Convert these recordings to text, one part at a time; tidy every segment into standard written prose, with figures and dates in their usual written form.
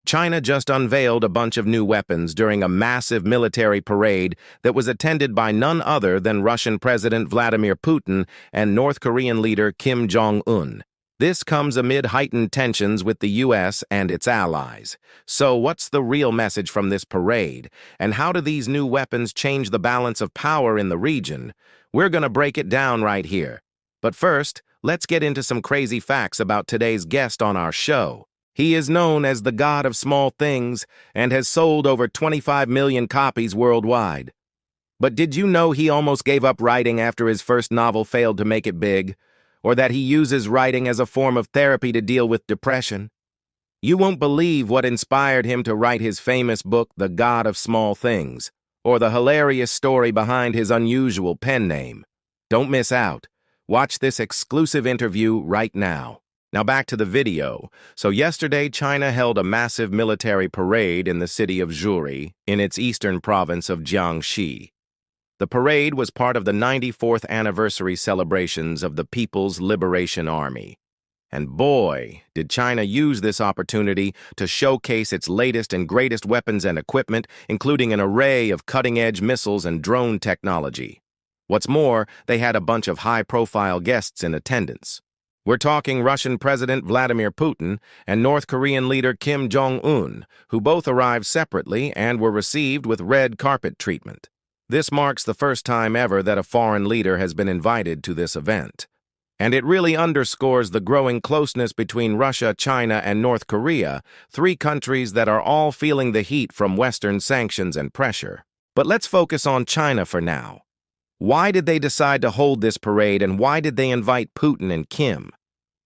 China just unveiled a bunch of new weapons during a massive military parade that was attended by none other than Russian President Vladimir Putin and North Korean leader Kim Jong-un. This comes amid heightened tensions with the U.S. and its allies. So what's the real message from this parade? And how do these new weapons change the balance of power in the region? We're going to break it down right here. But first, let's get into some crazy facts about today's guest on our show. He is known as the God of Small Things and has sold over 25 million copies worldwide. But did you know he almost gave up writing after his first novel failed to make it big? Or that he uses writing as a form of therapy to deal with depression? You won't believe what inspired him to write his famous book, The God of Small Things, or the hilarious story behind his unusual pen name. Don't miss out. Watch this exclusive interview right now. Now back to the video. So yesterday, China held a massive military parade in the city of Zhuri, in its eastern province of Jiangxi. The parade was part of the 94th anniversary celebrations of the People's Liberation Army. And boy, did China use this opportunity to showcase its latest and greatest weapons and equipment, including an array of cutting-edge missiles and drone technology. What's more, they had a bunch of high-profile guests in attendance. We're talking Russian President Vladimir Putin and North Korean leader Kim Jong-un, who both arrived separately and were received with red carpet treatment. This marks the first time ever that a foreign leader has been invited to this event. And it really underscores the growing closeness between Russia, China, and North Korea, three countries that are all feeling the heat from Western sanctions and pressure. But let's focus on China for now. Why did they decide to hold this parade, and why did they invite Putin and Kim?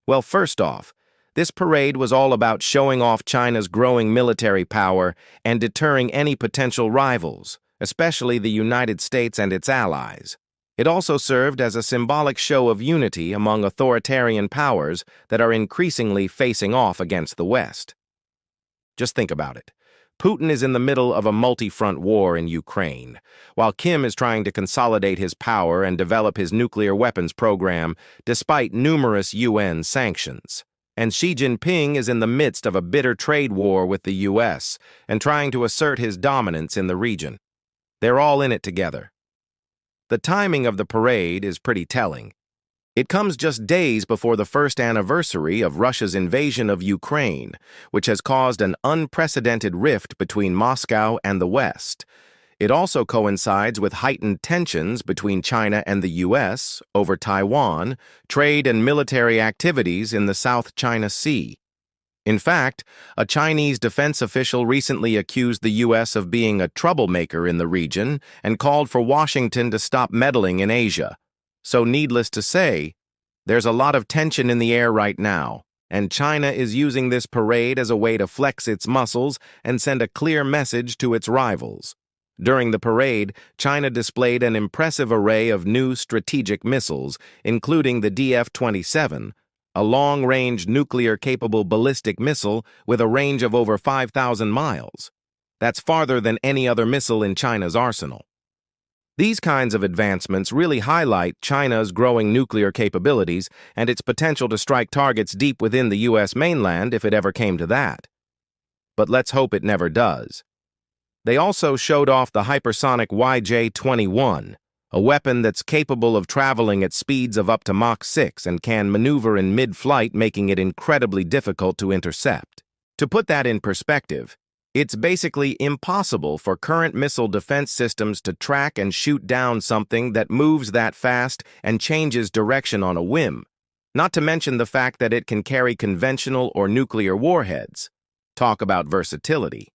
Well, first off, this parade was all about showing off China's growing military power and deterring any potential rivals, especially the United States and its allies. It also served as a symbolic show of unity among authoritarian powers that are increasingly facing off against the West. Just think about it. Putin is in the middle of a multi-front war in Ukraine, while Kim is trying to consolidate his power and develop his nuclear weapons program despite numerous UN sanctions. And Xi Jinping is in the midst of a bitter trade war with the US and trying to assert his dominance in the region. They're all in it together. The timing of the parade is pretty telling. It comes just days before the first anniversary of Russia's invasion of Ukraine, which has caused an unprecedented rift between Moscow and the West. It also coincides with heightened tensions between China and the US over Taiwan, trade and military activities in the South China Sea. In fact, a Chinese defense official recently accused the U.S. of being a troublemaker in the region and called for Washington to stop meddling in Asia. So needless to say, there's a lot of tension in the air right now, and China is using this parade as a way to flex its muscles and send a clear message to its rivals. During the parade, China displayed an impressive array of new strategic missiles, including the DF-27, a long-range nuclear-capable ballistic missile with a range of over 5,000 miles. That's farther than any other missile in China's arsenal. These kinds of advancements really highlight China's growing nuclear capabilities and its potential to strike targets deep within the U.S. mainland if it ever came to that. But let's hope it never does. They also showed off the Hypersonic YJ-21, a weapon that's capable of traveling at speeds of up to Mach 6 and can maneuver in mid-flight, making it incredibly difficult to intercept. To put that in perspective, it's basically impossible for current missile defense systems to track and shoot down something that moves that fast and changes direction on a whim, not to mention the fact that it can carry conventional or nuclear warheads. Talk about versatility.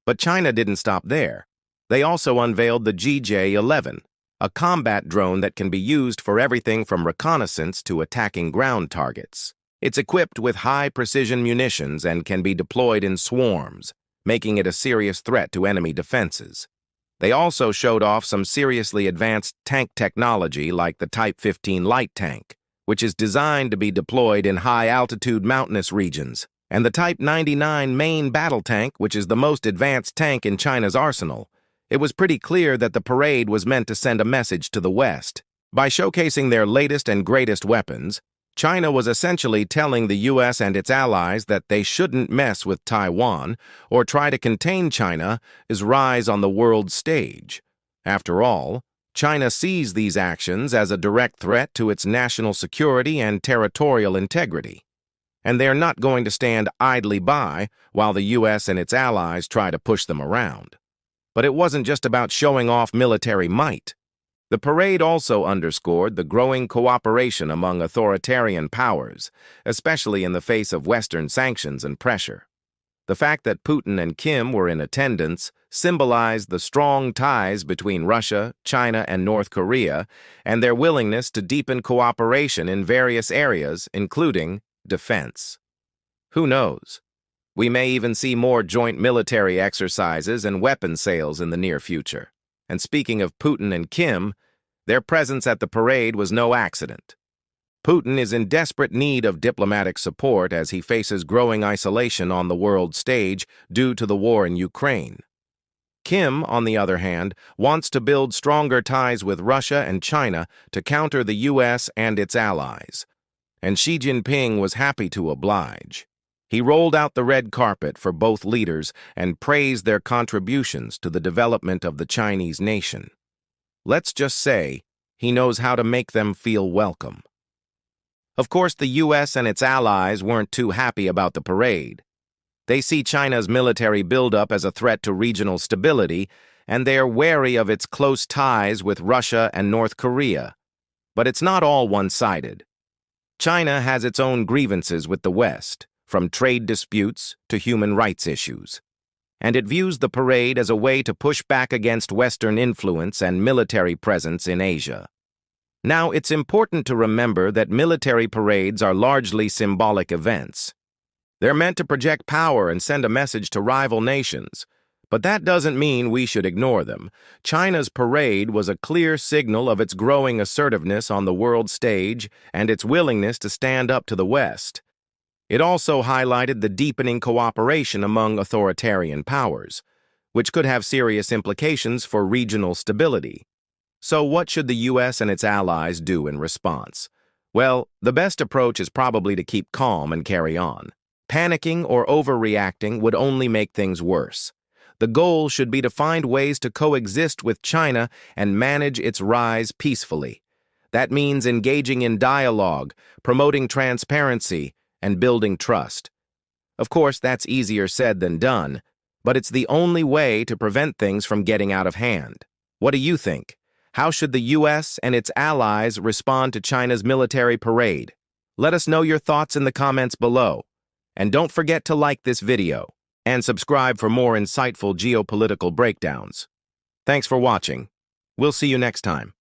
But China didn't stop there. They also unveiled the GJ-11, a combat drone that can be used for everything from reconnaissance to attacking ground targets. It's equipped with high-precision munitions and can be deployed in swarms, making it a serious threat to enemy defenses. They also showed off some seriously advanced tank technology like the Type 15 light tank, which is designed to be deployed in high-altitude mountainous regions, and the Type 99 main battle tank, which is the most advanced tank in China's arsenal. It was pretty clear that the parade was meant to send a message to the West. By showcasing their latest and greatest weapons, China was essentially telling the U.S. and its allies that they shouldn't mess with Taiwan or try to contain China's rise on the world stage. After all, China sees these actions as a direct threat to its national security and territorial integrity. And they're not going to stand idly by while the U.S. and its allies try to push them around. But it wasn't just about showing off military might. The parade also underscored the growing cooperation among authoritarian powers, especially in the face of Western sanctions and pressure. The fact that Putin and Kim were in attendance symbolized the strong ties between Russia, China, and North Korea, and their willingness to deepen cooperation in various areas, including defense. Who knows? We may even see more joint military exercises and weapon sales in the near future. And speaking of Putin and Kim, their presence at the parade was no accident. Putin is in desperate need of diplomatic support as he faces growing isolation on the world stage due to the war in Ukraine. Kim, on the other hand, wants to build stronger ties with Russia and China to counter the U.S. and its allies. And Xi Jinping was happy to oblige. He rolled out the red carpet for both leaders and praised their contributions to the development of the Chinese nation. Let's just say he knows how to make them feel welcome. Of course, the U.S. and its allies weren't too happy about the parade. They see China's military buildup as a threat to regional stability, and they are wary of its close ties with Russia and North Korea. But it's not all one-sided. China has its own grievances with the West, from trade disputes to human rights issues. And it views the parade as a way to push back against Western influence and military presence in Asia. Now, it's important to remember that military parades are largely symbolic events. They're meant to project power and send a message to rival nations. But that doesn't mean we should ignore them. China's parade was a clear signal of its growing assertiveness on the world stage and its willingness to stand up to the West. It also highlighted the deepening cooperation among authoritarian powers, which could have serious implications for regional stability. So what should the U.S. and its allies do in response? Well, the best approach is probably to keep calm and carry on. Panicking or overreacting would only make things worse. The goal should be to find ways to coexist with China and manage its rise peacefully. That means engaging in dialogue, promoting transparency, and building trust. Of course, that's easier said than done, but it's the only way to prevent things from getting out of hand. What do you think? How should the U.S. and its allies respond to China's military parade? Let us know your thoughts in the comments below. And don't forget to like this video and subscribe for more insightful geopolitical breakdowns. Thanks for watching. We'll see you next time.